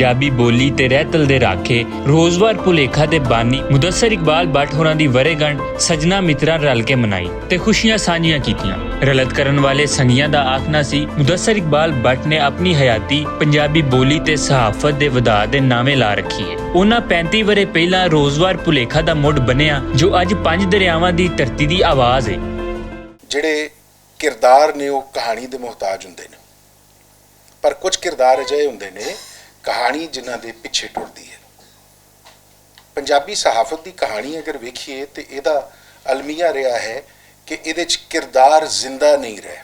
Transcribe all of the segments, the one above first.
पंजाबी बोली ते रहतल दे राखे रोजवार भुलेखा दे बानी मुदस्सर इकबाल भट्ट होरां दी वरेगंढ सजना मित्रां रल के मनाई ते खुशियां सांझियां कीतियां। रलत करन वाले संगियां दा आखना सी मुदस्सर इकबाल भट्ट ने अपनी हयाती पंजाबी बोली ते सहाफत दे वधा दे नामे ला रखी है। उन्हां 35 वरे पहला रोजवार भुलेखा दा मुड़ बनिया जो अज 5 दरियावां दी धरती दी आवाज़ है। ਜਿਹੜੇ किरदार ने वो कहानी दे मुहताज हुंदे ने, पर कुछ किरदार अजिहे हुंदे ने कहानी जिन्हां दे पिछे टुरदी है। पंजाबी सहाफत की कहानी अगर वेखिए तो इहदा अलमिया रहा है कि इहदे च किरदार जिंदा नहीं रहे,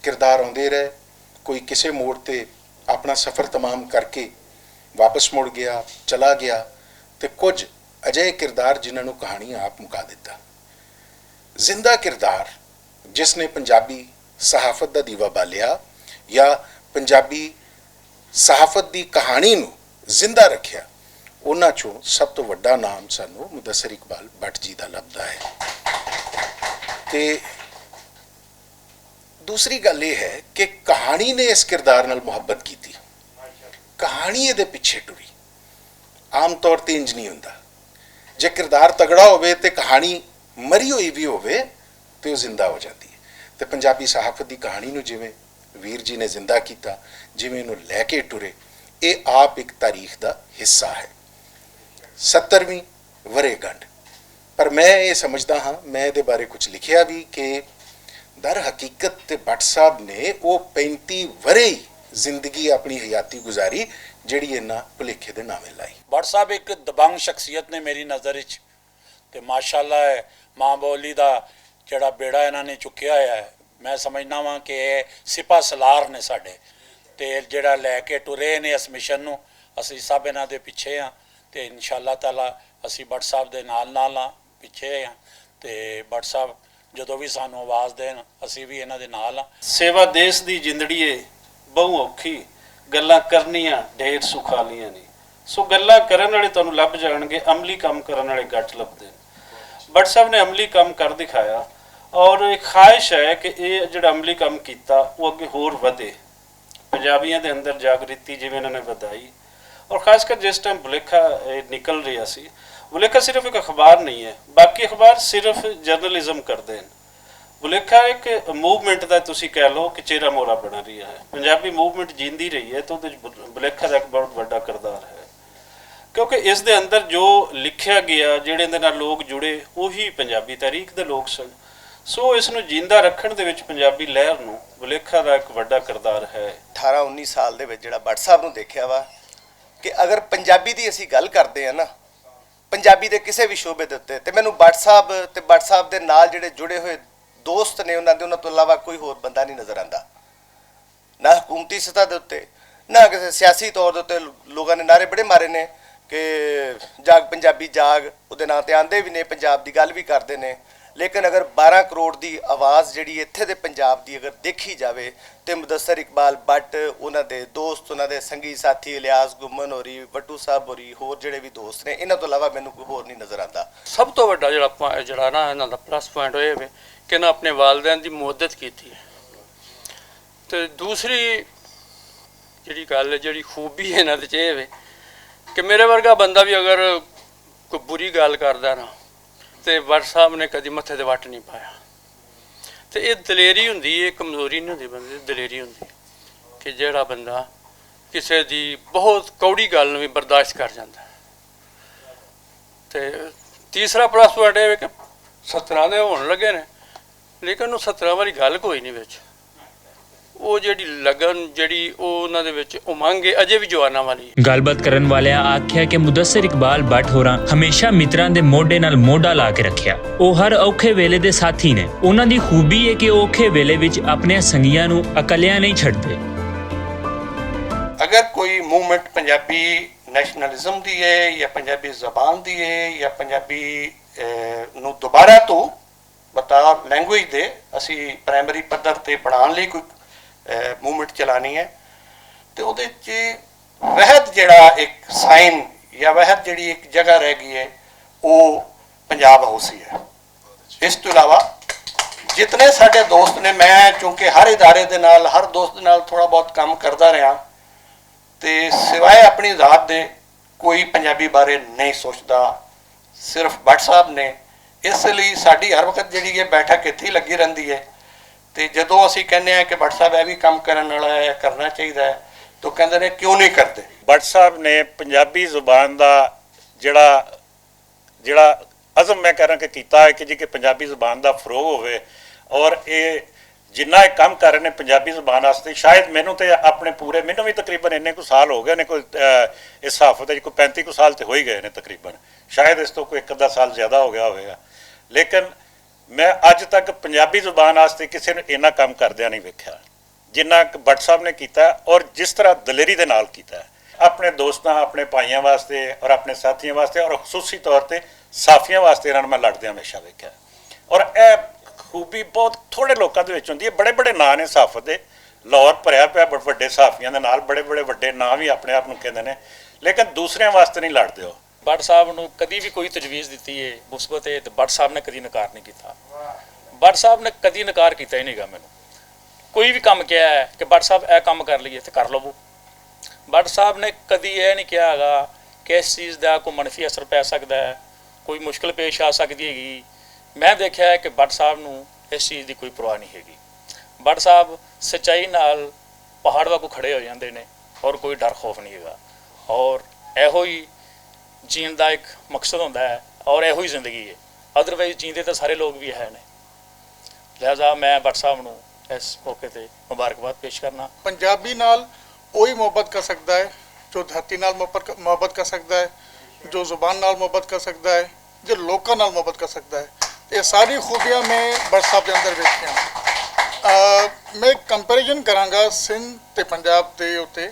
किरदार आउंदे रहे, कोई किसी मोड़ ते अपना सफ़र तमाम करके वापस मुड़ गया, चला गया, तो कुछ अजिहे किरदार जिन्हां नूं कहानी आप मुका दिता। जिंदा किरदार जिसने पंजाबी सहाफत का दीवा बालिया या पंजाबी सहाफत की कहानी नूं जिंदा रखिया, उन्हां चों सब तो वड्डा नाम सानू मुदस्सर इकबाल भट्ट जी का लभदा है। ते दूसरी गल यह है कि कहानी ने इस किरदार नाल मुहब्बत की, कहानी इहदे पिछे टुरी। आम तौर पर इंज नहीं हुंदा, जे किरदार तगड़ा होवे ते कहानी मरी हुई भी होवे तो वह जिंदा हो जाती है। तो पंजाबी सहाफत की कहानी नूं जिवें वीर जी ने जिंदा किया, जिवें इहनूं लैके टुरे, ये आप एक तारीख का हिस्सा है। 70वीं वरेगंढ पर मैं ये समझदा हाँ, मैं ये बारे कुछ लिखिया भी कि दर हकीकत ते भट्ट साहब ने वो 35 वरे ही जिंदगी अपनी हयाती गुजारी जिहड़ी इन्हां भुलेखे दे नामे लाई। भट्ट साहब एक दबंग शख्सियत ने मेरी नज़र विच, ते माशाअल्लाह है माँ बोली का जिहड़ा बेड़ा इन्हां ने चुक्या है, मैं समझना वा कि सिपा सलार ने साडे ते जिहड़ा लैके टुरे ने इस मिशन नूं, असीं सब इन्हां दे पिछे हाँ ते इंशाअल्लाह ताला असीं भट्ट साहब दे नाल हाँ, पिछे हाँ। ते भट्ट साहब जदों भी सानूं आवाज़ देण असीं भी इन्हां दे नाल हाँ। सेवा देश दी जिंदड़ीए बहु औखी, गल्लां करनियां ढेर सुखालियां नहीं। सो गल्लां करन वाले तुहानूं लभ जाणगे, अमली काम करन वाले घट लभदे ने। भट्ट साहब ने अमली काम कर दिखाया और एक ख्वाहिश है कि ये जिहड़ा अमली काम कीता वो अगे होर वधे, पंजाबियों के अंदर जागृति जिवें इन्होंने वधाई। और खासकर जिस टाइम भुलेखा निकल रहा सी, भुलेखा सिर्फ एक अखबार नहीं है, बाकी अखबार सिर्फ जर्नलिज्म करते हैं। भुलेखा एक मूवमेंट का तुसीं कह लो कि चेहरा मोहरा बन रही है, पंजाबी मूवमेंट जींदी रही है, तो भुलेखा का एक बहुत बड़ा किरदार है, क्योंकि इस दे अंदर जो लिखा गया, जिहड़े दे नाल लोग जुड़े उही पंजाबी तारीख दे लोग सन। सो इसनूं जिंदा रखण दे विच पंजाबी लहर नूं भुलेखा का एक बड़ा किरदार है। 18-19 साल दे विच जिहड़ा भट्ट साहब नूं देखिया वा कि अगर पंजाबी दी असीं गल करदे हां ना, पंजाबी दे किसी भी शोबे दे उत्ते, ते मैनूं भट्ट साहब दे नाल जिहड़े जुड़े हुए दोस्त ने उन्हां तों इलावा कोई होर बंदा नहीं नज़र आंदा, ना हुकूमती सतह दे उत्ते, ना किसी सियासी तौर दे उत्ते। लोगों ने नारे बड़े मारे ने कि जाग पंजाबी जाग, उहदे नां ते आंदे भी ने, पंजाब दी गल भी करदे ने, लेकिन अगर 12 करोड़ की आवाज़ जिहड़ी इत्थे दे पंजाब दी अगर देखी जाए तो मुदस्सर इकबाल भट्ट, उन्हां दे दोस्त, उन्हां दे संगी साथी इलियास गुम्मन होरी, वट्टू साहब होरी, होर जिहड़े भी दोस्त ने, इन्हां तो इलावा मैनूं कोई होर नहीं नज़र आंदा। सब तो वड्डा जिहड़ा ना इन्हां दा प्लस पॉइंट होए वे कि इन्हां अपने वालदैन दी मुअद्दत कीती है। ते दूसरी जिहड़ी गल जिहड़ी खूबी है इन्हां दे च एह वे कि मेरे वर्गा बंदा भी अगर कोई बुरी गल करदा ना, तो भट्ट साहब ने कभी मत्थे ते वट नहीं पाया। तो ये दलेरी हुंदी है, कमजोरी नहीं हुंदी बंदे दी, दलेरी हुंदी कि जिहड़ा बंदा किसी दी बहुत कौड़ी गल भी बर्दाश्त कर जाता। तो तीसरा प्लस पॉइंट है कि 17 दे होण लगे ने, लेकिन 17 वाली गल कोई नहीं विच, ਉਹ ਜਿਹੜੀ ਲਗਨ ਜਿਹੜੀ ਉਹਨਾਂ ਦੇ ਵਿੱਚ ਉਮੰਗ ਹੈ ਅਜੇ ਵੀ ਜਵਾਨਾਂ ਵਾਲੀ। ਗੱਲਬਾਤ ਕਰਨ ਵਾਲਿਆਂ ਆਖਿਆ ਕਿ ਮੁਦੱਸਰ ਇਕਬਾਲ ਭੱਟ ਹੋਰਾਂ ਹਮੇਸ਼ਾ ਮਿੱਤਰਾਂ ਦੇ ਮੋਢੇ ਨਾਲ ਮੋਢਾ ਲਾ ਕੇ ਰੱਖਿਆ। ਉਹ ਹਰ ਔਖੇ ਵੇਲੇ ਦੇ ਸਾਥੀ ਨੇ। ਉਹਨਾਂ ਦੀ ਖੂਬੀ ਹੈ ਕਿ ਔਖੇ ਵੇਲੇ ਵਿੱਚ ਆਪਣੇ ਸੰਗੀਆਂ ਨੂੰ ਇਕੱਲਿਆਂ ਨਹੀਂ ਛੱਡਦੇ। अगर कोई मूवमेंट पंजाबी नैशनलिज्म की है या पंजाबी जबान की है या पंजाबी नूं दोबारा तो बतौर लैंगुएज दे असी प्राइमरी पद्धर ते पढ़ाने लिए कोई मूवमेंट चलानी है, तो उहदे च वहद जिहड़ा एक साइन या वहद जिहड़ी एक जगह रह गई है वो पंजाब हाउस ही है। इस तो इलावा जितने साडे दोस्त ने, मैं चूँकि हर इदारे दे नाल हर दोस्त दे नाल थोड़ा बहुत काम करता रहा, ਤੇ ਸਿਵਾਏ ਆਪਣੀ ਜ਼ਾਤ ਦੇ ਕੋਈ ਪੰਜਾਬੀ ਬਾਰੇ ਨਹੀਂ ਸੋਚਦਾ, ਸਿਰਫ ਭੱਟ ਸਾਹਿਬ ਨੇ। ਇਸ ਲਈ ਸਾਡੀ ਹਰ ਵਕਤ ਜਿਹੜੀ ਹੈ ਬੈਠਕ ਇੱਥੇ ਹੀ ਲੱਗੀ ਰਹਿੰਦੀ ਹੈ। ਤੇ ਜਦੋਂ ਅਸੀਂ ਕਹਿੰਦੇ ਹਾਂ ਕਿ ਭੱਟ ਸਾਹਿਬ ਇਹ ਵੀ ਕੰਮ ਕਰਨ ਵਾਲਾ ਹੈ, ਕਰਨਾ ਚਾਹੀਦਾ ਹੈ, ਤਾਂ ਕਹਿੰਦੇ ਨੇ ਕਿਉਂ ਨਹੀਂ ਕਰਦੇ। ਭੱਟ ਸਾਹਿਬ ਨੇ ਪੰਜਾਬੀ ਜ਼ੁਬਾਨ ਦਾ ਜਿਹੜਾ ਅਜ਼ਮ ਮੈਂ ਕਰਾਂ ਕਿ ਕੀਤਾ ਹੈ ਕਿ ਜੀ ਕਿ ਪੰਜਾਬੀ ਜ਼ੁਬਾਨ ਦਾ ਫਰੋਗ ਹੋਵੇ, ਔਰ ਇਹ ਜਿੰਨਾ ਇਹ ਕੰਮ ਕਰ ਰਹੇ ਨੇ ਪੰਜਾਬੀ ਜ਼ੁਬਾਨ ਵਾਸਤੇ, ਸ਼ਾਇਦ ਮੈਨੂੰ ਵੀ ਤਕਰੀਬਨ ਇੰਨੇ ਕੁ ਸਾਲ ਹੋ ਗਏ ਨੇ, ਕੋਈ ਇਸ ਹਿਸਾਬ ਦੇ ਕੋਈ 35 ਕੁ ਸਾਲ ਤੇ ਹੋ ਹੀ ਗਏ ਨੇ ਤਕਰੀਬਨ, ਸ਼ਾਇਦ ਇਸ ਤੋਂ ਕੋਈ ਇੱਕ ਅੱਧਾ ਸਾਲ ਜ਼ਿਆਦਾ ਹੋ ਗਿਆ ਹੋਵੇਗਾ। ਲੇਕਿਨ ਮੈਂ ਅੱਜ ਤੱਕ ਪੰਜਾਬੀ ਜ਼ੁਬਾਨ ਵਾਸਤੇ ਕਿਸੇ ਨੂੰ ਇੰਨਾ ਕੰਮ ਕਰਦਿਆਂ ਨਹੀਂ ਵੇਖਿਆ ਜਿੰਨਾ ਭੱਟ ਸਾਹਿਬ ਨੇ ਕੀਤਾ, ਔਰ ਜਿਸ ਤਰ੍ਹਾਂ ਦਲੇਰੀ ਦੇ ਨਾਲ ਕੀਤਾ ਆਪਣੇ ਦੋਸਤਾਂ, ਆਪਣੇ ਭਾਈਆਂ ਵਾਸਤੇ ਔਰ ਆਪਣੇ ਸਾਥੀਆਂ ਵਾਸਤੇ, ਔਰ ਖੁਸੂਸੀ ਤੌਰ ਤੇ ਸਾਫੀਆਂ ਵਾਸਤੇ ਇਹਨਾਂ ਨੂੰ ਮੈਂ ਲੜਦਿਆਂ ਹਮੇਸ਼ਾ ਵੇਖਿਆ। ਔਰ ਇਹ ਖੂਬੀ ਬਹੁਤ ਥੋੜੇ ਲੋਕਾਂ ਦੇ ਵਿੱਚ ਹੁੰਦੀ ਹੈ। ਬੜੇ ਬੜੇ ਨਾਂ ਨੇ ਸਾਫਤ ਦੇ, ਲਾਹੌਰ ਭਰਿਆ ਪਿਆ ਵੱਡੇ ਸਾਫੀਆਂ ਦੇ ਨਾਲ, ਬੜੇ ਵੱਡੇ ਨਾਂ ਵੀ ਆਪਣੇ ਆਪ ਨੂੰ ਕਹਿੰਦੇ ਨੇ, ਲੇਕਿਨ ਦੂਸਰਿਆਂ ਵਾਸਤੇ ਨਹੀਂ ਲੜਦੇ ਹੋ। ਭੱਟ ਸਾਹਿਬ ਨੂੰ ਕਦੀ ਵੀ ਕੋਈ ਤਜਵੀਜ਼ ਦਿੱਤੀ ਹੈ ਮੁਸਬਤ ਹੈ, ਤੇ ਭੱਟ ਸਾਹਿਬ ਨੇ ਕਦੀ ਨਕਾਰ ਨਹੀਂ ਕੀਤਾ। ਭੱਟ ਸਾਹਿਬ ਨੇ ਕਦੀ ਨਕਾਰ ਕੀਤਾ ਹੀ ਨਹੀਂਗਾ। ਮੈਨੂੰ ਕੋਈ ਵੀ ਕੰਮ ਕਿਹਾ ਹੈ ਕਿ ਭੱਟ ਸਾਹਿਬ ਇਹ ਕੰਮ ਕਰ ਲਈਏ ਤੇ ਕਰ ਲਵੋ। ਭੱਟ ਸਾਹਿਬ ਨੇ ਕਦੀ ਇਹ ਨਹੀਂ ਕਿਹਾ ਹੈਗਾ ਕਿ ਇਸ ਚੀਜ਼ ਦਾ ਕੋਈ ਮਨਫੀ ਅਸਰ ਪੈ ਸਕਦਾ ਹੈ, ਕੋਈ ਮੁਸ਼ਕਲ ਪੇਸ਼ ਆ ਸਕਦੀ ਹੈਗੀ। ਮੈਂ ਦੇਖਿਆ ਹੈ ਕਿ ਭੱਟ ਸਾਹਿਬ ਨੂੰ ਇਸ ਚੀਜ਼ ਦੀ ਕੋਈ ਪਰਵਾਹ ਨਹੀਂ ਹੈਗੀ। ਭੱਟ ਸਾਹਿਬ ਸੱਚਾਈ ਨਾਲ ਪਹਾੜ ਵਾਂਗੂ ਖੜੇ ਹੋ ਜਾਂਦੇ ਨੇ, ਔਰ ਕੋਈ ਡਰ ਖੌਫ ਨਹੀਂ ਹੈਗਾ। ਔਰ ਇਹੋ ਹੀ ਜੀਣ ਦਾ ਇੱਕ ਮਕਸਦ ਹੁੰਦਾ ਹੈ, ਔਰ ਇਹੋ ਹੀ ਜ਼ਿੰਦਗੀ ਹੈ। ਅਦਰਵਾਈਜ਼ ਜੀਂਦੇ ਤਾਂ ਸਾਰੇ ਲੋਕ ਵੀ ਹੈ ਨੇ। ਲਿਹਾਜ਼ਾ ਮੈਂ ਭੱਟ ਸਾਹਿਬ ਨੂੰ ਇਸ ਮੌਕੇ ਤੇ ਮੁਬਾਰਕਬਾਦ ਪੇਸ਼ ਕਰਨਾ। ਪੰਜਾਬੀ ਨਾਲ ਉਹੀ ਮੁਹੱਬਤ ਕਰ ਸਕਦਾ ਹੈ ਜੋ ਧਰਤੀ ਨਾਲ ਮੁਹੱਬਤ ਕਰ ਸਕਦਾ ਹੈ, ਜੋ ਜ਼ੁਬਾਨ ਨਾਲ ਮੁਹੱਬਤ ਕਰ ਸਕਦਾ ਹੈ, ਜੋ ਲੋਕਾਂ ਨਾਲ ਮੁਹੱਬਤ ਕਰ ਸਕਦਾ ਹੈ। ਇਹ ਸਾਰੀ ਖੂਬੀਆਂ ਮੈਂ ਭੱਟ ਸਾਹਿਬ ਦੇ ਅੰਦਰ ਵੇਖੀਆਂ। ਮੈਂ ਕੰਪੈਰੀਜ਼ਨ ਕਰਾਂਗਾ ਸਿੰਧ ਤੇ ਪੰਜਾਬ ਦੇ ਉੱਤੇ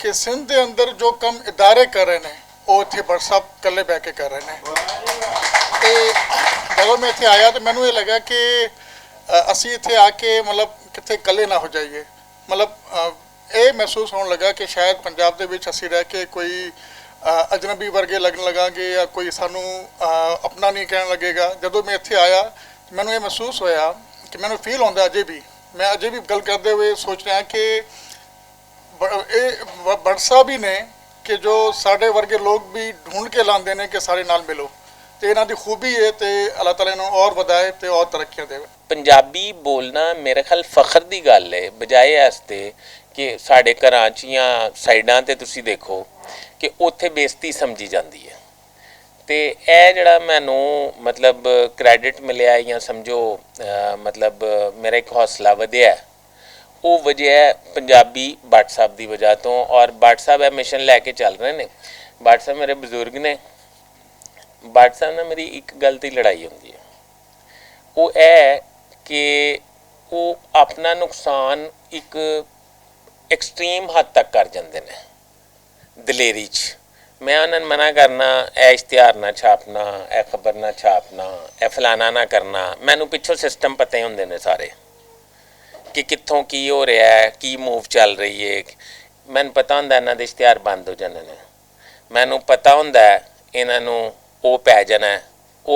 ਕਿ ਸਿੰਧ ਦੇ ਅੰਦਰ ਜੋ ਕੰਮ ਇਦਾਰੇ ਕਰ ਰਹੇ ਨੇ ਉਹ ਇੱਥੇ ਭੱਟ ਸਾਹਿਬ ਇਕੱਲੇ ਬਹਿ ਕੇ ਕਰ ਰਹੇ ਨੇ। ਤੇ ਜਦੋਂ ਮੈਂ ਇੱਥੇ ਆਇਆ ਤਾਂ ਮੈਨੂੰ ਇਹ ਲੱਗਾ ਕਿ ਅਸੀਂ ਇੱਥੇ ਆ ਕੇ ਮਤਲਬ ਕਿੱਥੇ ਇਕੱਲੇ ਨਾ ਹੋ ਜਾਈਏ। ਮਤਲਬ ਇਹ ਮਹਿਸੂਸ ਹੋਣ ਲੱਗਾ ਕਿ ਸ਼ਾਇਦ ਪੰਜਾਬ ਦੇ ਵਿੱਚ ਅਸੀਂ ਰਹਿ ਕੇ ਕੋਈ ਅਜਨਬੀ ਵਰਗੇ ਲੱਗਣ ਲਗਾਂਗੇ ਜਾਂ ਕੋਈ ਸਾਨੂੰ ਆਪਣਾ ਨਹੀਂ ਕਹਿਣ ਲੱਗੇਗਾ। ਜਦੋਂ ਮੈਂ ਇੱਥੇ ਆਇਆ ਮੈਨੂੰ ਇਹ ਮਹਿਸੂਸ ਹੋਇਆ ਕਿ ਮੈਨੂੰ ਫੀਲ ਹੁੰਦਾ ਮੈਂ ਅਜੇ ਵੀ ਗੱਲ ਕਰਦੇ ਹੋਏ ਸੋਚ ਰਿਹਾ ਕਿ ਇਹ ਭੱਟ ਸਾਹਿਬ ਹੀ ਨੇ ਕਿ ਜੋ ਸਾਡੇ ਵਰਗੇ ਲੋਕ ਵੀ ਢੂੰਡ ਕੇ ਲਾਉਂਦੇ ਨੇ ਕਿ ਸਾਡੇ ਨਾਲ ਮਿਲੋ। ਤੇ ਇਹਨਾਂ ਦੀ ਖੂਬੀ ਹੈ ਤੇ ਅੱਲਾਹ ਤਾਲਾ ਨੂੰ ਔਰ ਵਧਾਏ ਤੇ ਔਰ ਤਰੱਕੀਆਂ ਦੇਵੇ। ਪੰਜਾਬੀ ਬੋਲਣਾ ਮੇਰੇ ਖਿਆਲ ਫਖਰ ਦੀ ਗੱਲ ਹੈ, ਬਜਾਏ ਵਾਸਤੇ ਕਿ ਸਾਡੇ ਘਰਾਂ 'ਚ ਜਾਂ ਸਾਈਡਾਂ 'ਤੇ ਤੁਸੀਂ ਦੇਖੋ ਕਿ ਉੱਥੇ ਬੇਇੱਜ਼ਤੀ ਸਮਝੀ ਜਾਂਦੀ ਹੈ। ਤੇ ਇਹ ਜਿਹੜਾ ਮੈਨੂੰ ਮਤਲਬ ਕ੍ਰੈਡਿਟ ਮਿਲਿਆ ਜਾਂ ਸਮਝੋ ਮਤਲਬ ਮੇਰਾ ਇੱਕ ਹੌਸਲਾ ਵਧਿਆ, ਉਹ ਵਜ੍ਹਾ ਹੈ ਪੰਜਾਬੀ ਭੱਟ ਸਾਹਿਬ ਦੀ ਵਜ੍ਹਾ ਤੋਂ। ਔਰ ਭੱਟ ਸਾਹਿਬ ਇਹ ਮਿਸ਼ਨ ਲੈ ਕੇ ਚੱਲ ਰਹੇ ਨੇ। ਭੱਟ ਸਾਹਿਬ ਮੇਰੇ ਬਜ਼ੁਰਗ ਨੇ। ਭੱਟ ਸਾਹਿਬ ਨਾਲ ਮੇਰੀ ਇੱਕ ਗੱਲ 'ਤੇ ਲੜਾਈ ਹੁੰਦੀ ਹੈ, ਉਹ ਇਹ ਕਿ ਉਹ ਆਪਣਾ ਨੁਕਸਾਨ ਇੱਕ ਐਕਸਟ੍ਰੀਮ ਹੱਦ ਤੱਕ ਕਰ ਜਾਂਦੇ ਨੇ ਦਲੇਰੀ 'ਚ। ਮੈਂ ਉਹਨਾਂ ਨੂੰ ਮਨਾ ਕਰਨਾ, ਇਹ ਇਸ਼ਤਿਹਾਰ ਨਾ ਛਾਪਣਾ, ਇਹ ਖਬਰ ਨਾ ਛਾਪਣਾ, ਇਹ ਫਲਾਣਾ ਨਾ ਕਰਨਾ। ਮੈਨੂੰ ਪਿੱਛੋਂ ਸਿਸਟਮ ਪਤਾ ਹੀ ਹੁੰਦੇ ਨੇ ਸਾਰੇ ਕਿ ਕਿੱਥੋਂ ਕੀ ਹੋ ਰਿਹਾ ਹੈ, ਕੀ ਮੂਵ ਚੱਲ ਰਹੀ ਹੈ। ਮੈਨੂੰ ਪਤਾ ਹੁੰਦਾ ਇਹਨਾਂ ਦੇ ਇਸ਼ਤਿਹਾਰ ਬੰਦ ਹੋ ਜਾਣੇ ਨੇ। ਮੈਨੂੰ ਪਤਾ ਹੁੰਦਾ ਇਹਨਾਂ ਨੂੰ ਉਹ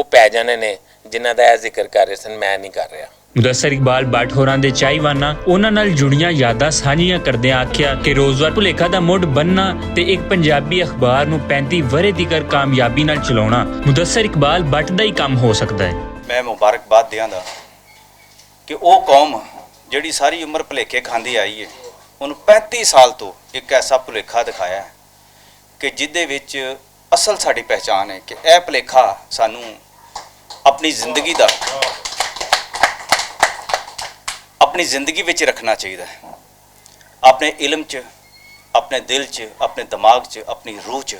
ਪੈ ਜਾਣੇ ਨੇ ਜਿਨ੍ਹਾਂ ਦਾ ਇਹ ਜ਼ਿਕਰ ਕਰ ਰਹੇ ਸਨ, ਮੈਂ ਨਹੀਂ ਕਰ ਰਿਹਾ। ਮੁਦੱਸਰ ਇਕਬਾਲ ਭੱਟ ਹੋਰਾਂ ਦੇ ਚਾਹੀਵਾਨਾਂ ਉਹਨਾਂ ਨਾਲ ਜੁੜੀਆਂ ਯਾਦਾਂ ਸਾਂਝੀਆਂ ਕਰਦਿਆਂ ਆਖਿਆ ਕਿ ਰੋਜ਼ਵਾਰ ਭੁਲੇਖਾ ਦਾ ਮੁੱਢ ਬੰਨ੍ਹਣਾ ਤੇ ਇੱਕ ਪੰਜਾਬੀ ਅਖਬਾਰ ਨੂੰ 35 ਵਰ੍ਹੇ ਤੀਕਰ ਕਾਮਯਾਬੀ ਨਾਲ ਚਲਾਉਣਾ ਮੁਦੱਸਰ ਇਕਬਾਲ ਭੱਟ ਦਾ ਹੀ ਕੰਮ ਹੋ ਸਕਦਾ ਹੈ। ਮੈਂ ਮੁਬਾਰਕਬਾਦ ਦਿਆਂਗਾ ਕਿ ਉਹ ਕੌਮ ਜਿਹੜੀ ਸਾਰੀ ਉਮਰ ਭੁਲੇਖੇ ਖਾਂਦੀ ਆਈ ਹੈ, ਉਹਨੂੰ 35 ਸਾਲ ਤੋਂ ਇੱਕ ਐਸਾ ਭੁਲੇਖਾ ਦਿਖਾਇਆ ਹੈ ਕਿ ਜਿਹਦੇ ਵਿੱਚ ਅਸਲ ਸਾਡੀ ਪਹਿਚਾਣ ਹੈ ਕਿ ਇਹ ਭੁਲੇਖਾ ਸਾਨੂੰ ਆਪਣੀ ਜ਼ਿੰਦਗੀ ਵਿੱਚ ਰੱਖਣਾ ਚਾਹੀਦਾ ਹੈ, ਆਪਣੇ ਇਲਮ 'ਚ, ਆਪਣੇ ਦਿਲ 'ਚ, ਆਪਣੇ ਦਿਮਾਗ 'ਚ, ਆਪਣੀ ਰੂਹ 'ਚ,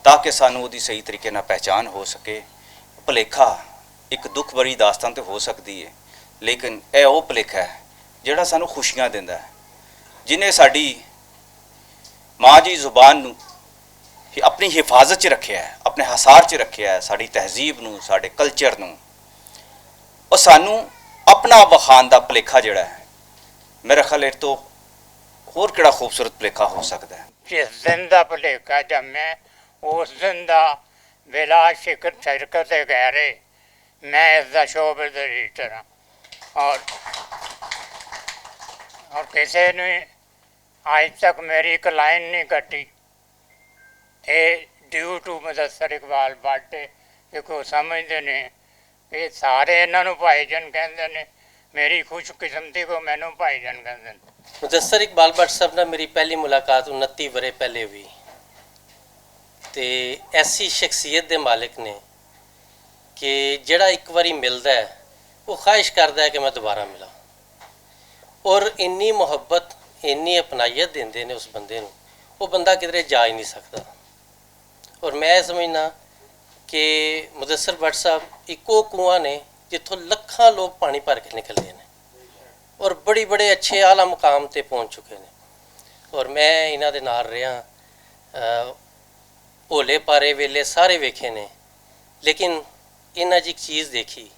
ਤਾਂ ਕਿ ਸਾਨੂੰ ਉਹਦੀ ਸਹੀ ਤਰੀਕੇ ਨਾਲ ਪਹਿਚਾਣ ਹੋ ਸਕੇ। ਭੁਲੇਖਾ ਇੱਕ ਦੁੱਖ ਭਰੀ ਦਾਸਤਾਨ ਤੇ ਹੋ ਸਕਦੀ ਹੈ, ਲੇਕਿਨ ਇਹ ਉਹ ਭੁਲੇਖਾ ਹੈ ਜਿਹੜਾ ਸਾਨੂੰ ਖੁਸ਼ੀਆਂ ਦਿੰਦਾ ਹੈ, ਜਿਹਨੇ ਸਾਡੀ ਮਾਂ ਜੀ ਜ਼ੁਬਾਨ ਨੂੰ ਆਪਣੀ ਹਿਫਾਜ਼ਤ 'ਚ ਰੱਖਿਆ ਹੈ, ਆਪਣੇ ਹਸਾਰ 'ਚ ਰੱਖਿਆ ਹੈ, ਸਾਡੀ ਤਹਿਜ਼ੀਬ ਨੂੰ, ਸਾਡੇ ਕਲਚਰ ਨੂੰ। ਉਹ ਸਾਨੂੰ ਆਪਣਾ ਵਿਖਾਉਣ ਦਾ ਭੁਲੇਖਾ ਜਿਹੜਾ ਹੈ, ਮੇਰੇ ਖਿਆਲ ਇਹ ਤੋਂ ਹੋਰ ਕਿਹੜਾ ਖੂਬਸੂਰਤ ਭੁਲੇਖਾ ਹੋ ਸਕਦਾ ਹੈ। जिस दिन का भुलेखा जमे उस दिन का बिला शिरकत गहरे मैं इसका शोबद रीटर हाँ और किसी ने आज तक मेरी एक लाइन नहीं कटी। ये ड्यू टू मुदस्सर इकबाल भट्ट देखो समझते ने ये सारे इन्हों भाईजान कहते ने, मेरी खुशकिस्मती को मैनू भाईजान कहते हैं। मुदस्सर इकबाल भट्ट साहब नाल मेरी पहली मुलाकात 29 वरे पहले हुई ते ऐसी शख्सियत दे मालिक ने कि जिहड़ा एक बारी मिलता है वो ख्वाहिश करता है कि मैं दोबारा मिला, और इन्नी मुहब्बत इन्नी अपनाइयत देंदे ने उस बंदे नूं, वो बंदा किधरे जा ही नहीं सकता। और मैं समझना कि मुदस्सर भट्ट साहब इको कुआं ने जिथों लखां लोग पानी भर के निकलते हैं और बड़ी बड़े अच्छे आला मुकाम ते पहुँच चुके हैं। और मैं इन्हां दे नाल रहा होले पारे वेले सारे वेखे ने, लेकिन इन्हां च एक चीज़ देखी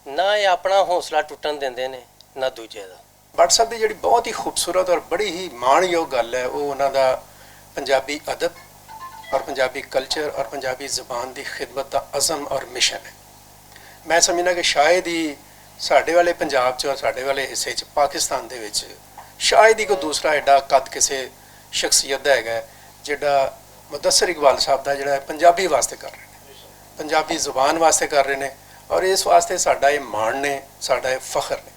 ना ये अपना हौसला टुटन देंदे ने ना दूजे दा। भट्ट साहब की जी बहुत ही खूबसूरत और बड़ी ही माणयोग गल है वो उन्होंने पंजाबी अदब और पंजाबी कल्चर और पंजाबी ज़बान की खिदमत का अज़म और मिशन है। मैं समझना कि शायद ही साढ़े वाले पंजाब च और साढ़े वाले हिस्से च पाकिस्तान दे विच शायद ही कोई दूसरा एडा कद किसी शख्सियत का है जिहड़ा मुदस्सर इकबाल साहब का जिहड़ा पंजाबी वास्ते कर रहे हैं, पंजाबी ज़ुबान वास्ते कर रहे हैं। और इस वास्ते साडा ये माण ने, साडा ये फखर ने,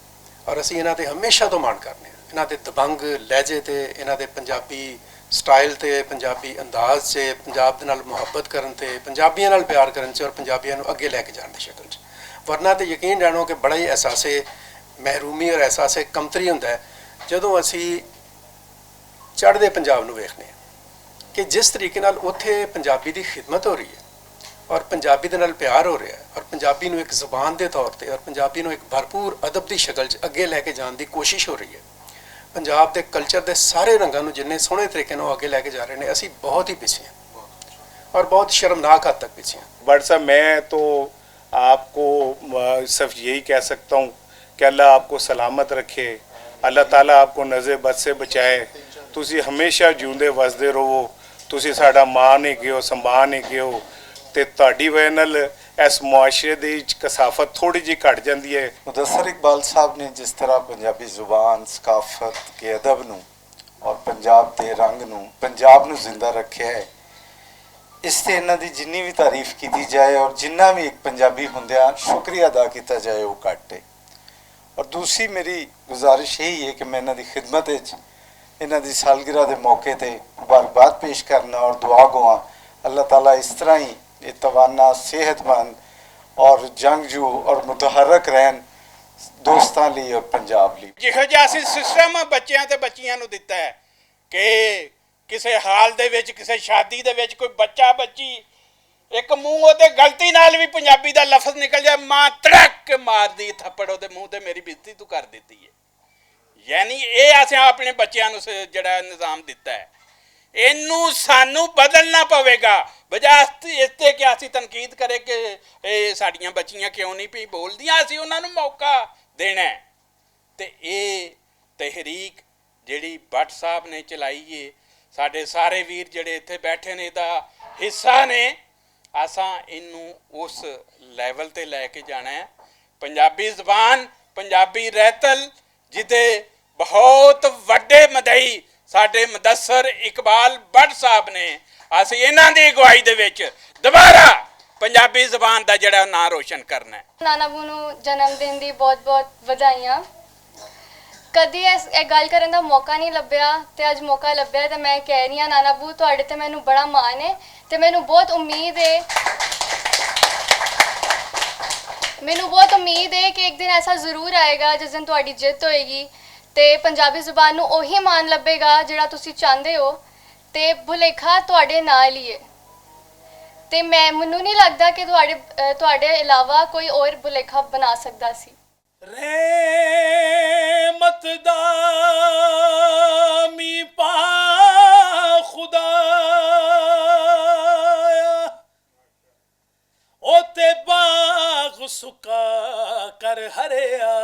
और असीं इन्हां ते हमेशा तो माण करने इन्हां दे दबंग लहजे ते, इन्हां दे पंजाबी स्टाइल ते, पंजाबी अंदाज से, पंजाब दे नाल मुहब्बत करन ते, पंजाबियां नाल प्यार करन च और पंजाबियां नूं अगे लैके जाण दी शक्ल च। वरना तो यकीन जानो कि बड़ा ही एहसासे महरूमी और एहसासे कमतरी हुंदा है जदों असीं चढ़दे पंजाब नूं वेखने कि जिस तरीके नाल उत्थे पंजाबी दी खिदमत हो रही है और पंजाबी दे नाल प्यार हो रहा है और पंजाबी नूं एक ज़ुबान के तौर पर और पंजाबी नूं एक भरपूर अदब की शक्ल च अगे लैके जाने की कोशिश हो रही है। पंजाब के कल्चर के सारे रंगों नूं जिन्ने सोहणे तरीके नाल अगे लैके जा रहे हैं, असीं बहुत ही पिछे हैं और बहुत शर्मनाक हद तक पिछे हैं। भट्ट साहब मैं तो आपको सिर्फ यही कह सकता हूँ कि अल्लाह आपको सलामत रखे, अल्लाह ताला आपको नज़र बद से बचाए, तुसी हमेशा जिउंदे वसदे रहो, तुसी साडा मां नहीं गए हो, संभाल नहीं गए हो, ते तुहाडी वजह नाल इस मुआशरे दी कसाफत थोड़ी जी घट जाती है। मुदस्सर इकबाल साहब ने जिस तरह पंजाबी जुबान सकाफत के अदब नूं और पंजाब के रंग नूं पंजाब नूं जिंदा रखे है, इससे इन्हां दी जिन्नी भी तारीफ की जाए और जिन्ना भी एक पंजाबी हुंदिया शुक्रिया अदा किया जाए वो घट है। और दूसरी मेरी गुजारिश यही है कि मैं इन्हां दी खिदमत विच इन्हां दी सालगिरह के मौके पर मुबारकबाद पेश करना और दुआ गुआ अल्लाह ताला इस तरह ही ये तवाना, सेहतमंद और जंगजू और मुतहरक रहन दोस्तां लई और पंजाब लई। जिहो जिहा असीं सिस्टम बच्चिਆਂ ਤੇ ਬੱਚੀਆਂ ਨੂੰ ਦਿੱਤਾ ਹੈ ਕਿ ਕਿਸੇ ਹਾਲ ਦੇ ਵਿੱਚ ਕਿਸੇ ਸ਼ਾਦੀ ਦੇ ਵਿੱਚ ਕੋਈ ਬੱਚਾ ਬੱਚੀ ਇੱਕ ਮੂੰਹ ਉਹਦੇ ਗਲਤੀ ਨਾਲ ਵੀ ਪੰਜਾਬੀ ਦਾ ਲਫ਼ਜ਼ ਨਿਕਲ ਜਾਏ, ਮਾਂ ਤੜਕ ਕੇ ਮਾਰਦੀ ਥੱਪੜ ਉਹਦੇ ਮੂੰਹ ਤੇ, ਮੇਰੀ ਬੇਇੱਜ਼ਤੀ ਤੂੰ ਕਰ ਦਿੱਤੀ ਹੈ। ਯਾਨੀ ਇਹ ਅਸੀਂ ਆਪਣੇ ਬੱਚਿਆਂ ਨੂੰ ਜਿਹੜਾ ਨਿਜ਼ਾਮ ਦਿੱਤਾ ਹੈ ਇਹਨੂੰ ਸਾਨੂੰ ਬਦਲਣਾ ਪਵੇਗਾ। ਬਜਾਏ ਇਸ ਤੇ ਕਿ ਅਸੀਂ ਤਨਕੀਦ ਕਰੇ ਕਿ ਇਹ ਸਾਡੀਆਂ ਬੱਚੀਆਂ ਕਿਉਂ ਨਹੀਂ ਪਈ ਬੋਲਦੀਆਂ, ਅਸੀਂ ਉਹਨਾਂ ਨੂੰ ਮੌਕਾ ਦੇਣਾ। ਤੇ ਇਹ ਤਹਿਰੀਕ ਜਿਹੜੀ ਭੱਟ ਸਾਹਿਬ ਨੇ ਚਲਾਈ ਏ, ਸਾਡੇ ਸਾਰੇ ਵੀਰ ਜਿਹੜੇ ਇੱਥੇ ਬੈਠੇ ਨੇ ਇਹਦਾ ਹਿੱਸਾ ਨੇ। ਅਸਾਂ ਇਹਨੂੰ ਉਸ ਲੈਵਲ ਤੇ ਲੈ ਕੇ ਜਾਣਾ ਹੈ। ਪੰਜਾਬੀ ਜ਼ਬਾਨ, ਪੰਜਾਬੀ ਰਹਿਤਲ ਜਿਹਦੇ ਬਹੁਤ ਵੱਡੇ ਮਦਈ ਸਾਡੇ ਮੁਦੱਸਰ ਇਕਬਾਲ ਭੱਟ ਸਾਹਿਬ ਨੇ, ਅਸੀਂ ਇਹਨਾਂ ਦੀ ਅਗਵਾਈ ਦੇ ਵਿੱਚ ਦੁਬਾਰਾ ਪੰਜਾਬੀ ਜ਼ਬਾਨ ਦਾ ਜਿਹੜਾ ਨਾਂ ਰੋਸ਼ਨ ਕਰਨਾ ਹੈ। ਨਾਨਾ ਬੂ ਨੂੰ ਜਨਮ ਦਿਨ ਦੀ ਬਹੁਤ ਬਹੁਤ ਵਧਾਈਆਂ। ਕਦੀ ਇਹ ਗੱਲ ਕਰਨ ਦਾ ਮੌਕਾ ਨਹੀਂ ਲੱਭਿਆ ਤੇ ਅੱਜ ਮੌਕਾ ਲੱਭਿਆ ਤੇ ਮੈਂ ਕਹਿ ਰਹੀ ਹਾਂ ਨਾਨਾ ਬੂ ਤੁਹਾਡੇ ਤੇ ਮੈਨੂੰ ਬੜਾ ਮਾਣ ਹੈ ਤੇ ਮੈਨੂੰ ਬਹੁਤ ਉਮੀਦ ਹੈ ਕਿ ਇੱਕ ਦਿਨ ਐਸਾ ਜ਼ਰੂਰ ਆਏਗਾ ਜਿਸ ਦਿਨ ਤੁਹਾਡੀ ਜਿੱਤ ਹੋਏਗੀ ਤੇ ਪੰਜਾਬੀ ਜ਼ੁਬਾਨ ਨੂੰ ਉਹੀ ਮਾਣ ਲੱਭੇਗਾ ਜਿਹੜਾ ਤੁਸੀਂ ਚਾਹੁੰਦੇ ਹੋ ਤੇ ਭੁਲੇਖਾ ਤੁਹਾਡੇ ਨਾਲ ਹੀ ਹੈ। ਤੇ ਮੈਨੂੰ ਨਹੀਂ ਲੱਗਦਾ ਕਿ ਤੁਹਾਡੇ ਇਲਾਵਾ ਕੋਈ ਹੋਰ ਭੁਲੇਖਾ ਬਣਾ ਸਕਦਾ ਸੀ। ਰਹਿਮਤ ਦਾ ਮੀਂਹ ਪਾ ਖੁਦਾਇਆ, ਉਹ ਤੇ ਬਾਗ ਸੁਕਾ ਕਰ ਹਰਿਆ,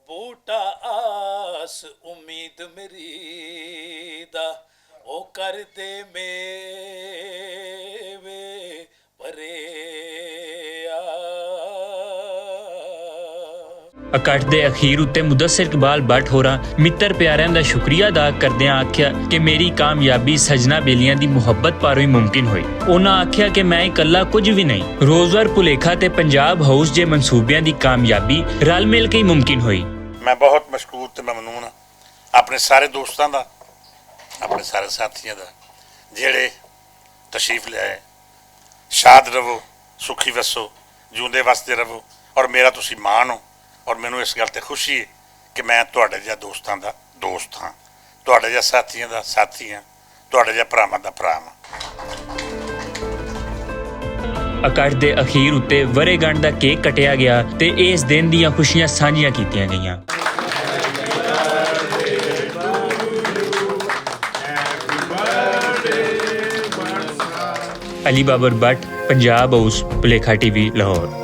ਬੂਟਾ ਆਸ ਉਮੀਦ ਮੇਰੀ ਦਾ ਉਹ ਕਰਦੇ ਮੇਵੇ ਭਰਿਆ। ਇਕੱਠ ਦੇ ਅਖੀਰ ਉੱਤੇ ਮੁਦੱਸਰ ਇਕਬਾਲ ਬੱਟ ਹੋਰਾਂ ਮਿੱਤਰ ਪਿਆਰਿਆਂ ਦਾ ਸ਼ੁਕਰੀਆ ਅਦਾ ਕਰਦਿਆਂ ਆਖਿਆ ਕਿ ਮੇਰੀ ਕਾਮਯਾਬੀ ਸਜਣਾ ਬੇਲੀਆਂ ਦੀ ਮੁਹੱਬਤ ਪਾਰੋਂ ਹੀ ਮੁਮਕਿਨ ਹੋਈ। ਉਹਨਾਂ ਆਖਿਆ ਕਿ ਮੈਂ ਇਕੱਲਾ ਕੁਝ ਵੀ ਨਹੀਂ, ਰੋਜ਼ਵਾਰ ਭੁਲੇਖਾ ਤੇ ਪੰਜਾਬ ਹਾਊਸ ਜੇ ਮਨਸੂਬਿਆਂ ਦੀ ਕਾਮਯਾਬੀ ਰਲ ਮਿਲ ਕੇ ਹੀ ਮੁਮਕਿਨ ਹੋਈ। ਮੈਂ ਬਹੁਤ ਮਸ਼ਕੂਰ ਤੇ ਮਮਨੂਨ ਹਾਂ ਆਪਣੇ ਸਾਰੇ ਦੋਸਤਾਂ ਦਾ, ਆਪਣੇ ਸਾਰੇ ਸਾਥੀਆਂ ਦਾ ਜਿਹੜੇ ਤਸ਼ਰੀਫ ਲਿਆਏ। ਸ਼ਾਦ ਰਵੋ, ਸੁਖੀ ਵਸੋ, ਜਿਉਂਦੇ ਵਸਦੇ ਰਵੋ ਔਰ ਮੇਰਾ ਤੁਸੀਂ ਮਾਣ ਹੋ। ਔਰ ਮੈਨੂੰ ਇਸ ਗੱਲ ਤੇ ਖੁਸ਼ੀ ਹੈ ਕਿ ਮੈਂ ਤੁਹਾਡੇ ਜਿਹਾ ਦੋਸਤਾਂ ਦਾ ਦੋਸਤ ਹਾਂ, ਤੁਹਾਡੇ ਜਿਹਾ ਸਾਥੀਆਂ ਦਾ ਸਾਥੀ ਹਾਂ, ਤੁਹਾਡੇ ਜਿਹਾ ਭਰਾਵਾਂ ਦਾ ਭਰਾ ਹਾਂ। ਇਕੱਠ ਦੇ ਅਖੀਰ ਉੱਤੇ ਵਰ੍ਹੇਗੰਢ ਦਾ ਕੇਕ ਕੱਟਿਆ ਗਿਆ ਤੇ ਇਸ ਦਿਨ ਦੀਆਂ ਖੁਸ਼ੀਆਂ ਸਾਂਝੀਆਂ ਕੀਤੀਆਂ ਗਈਆਂ। ਅਲੀ ਬਾਬਰ ਬੱਟ, ਪੰਜਾਬ ਹਾਊਸ, ਭੁਲੇਖਾ ਟੀਵੀ, ਲਾਹੌਰ।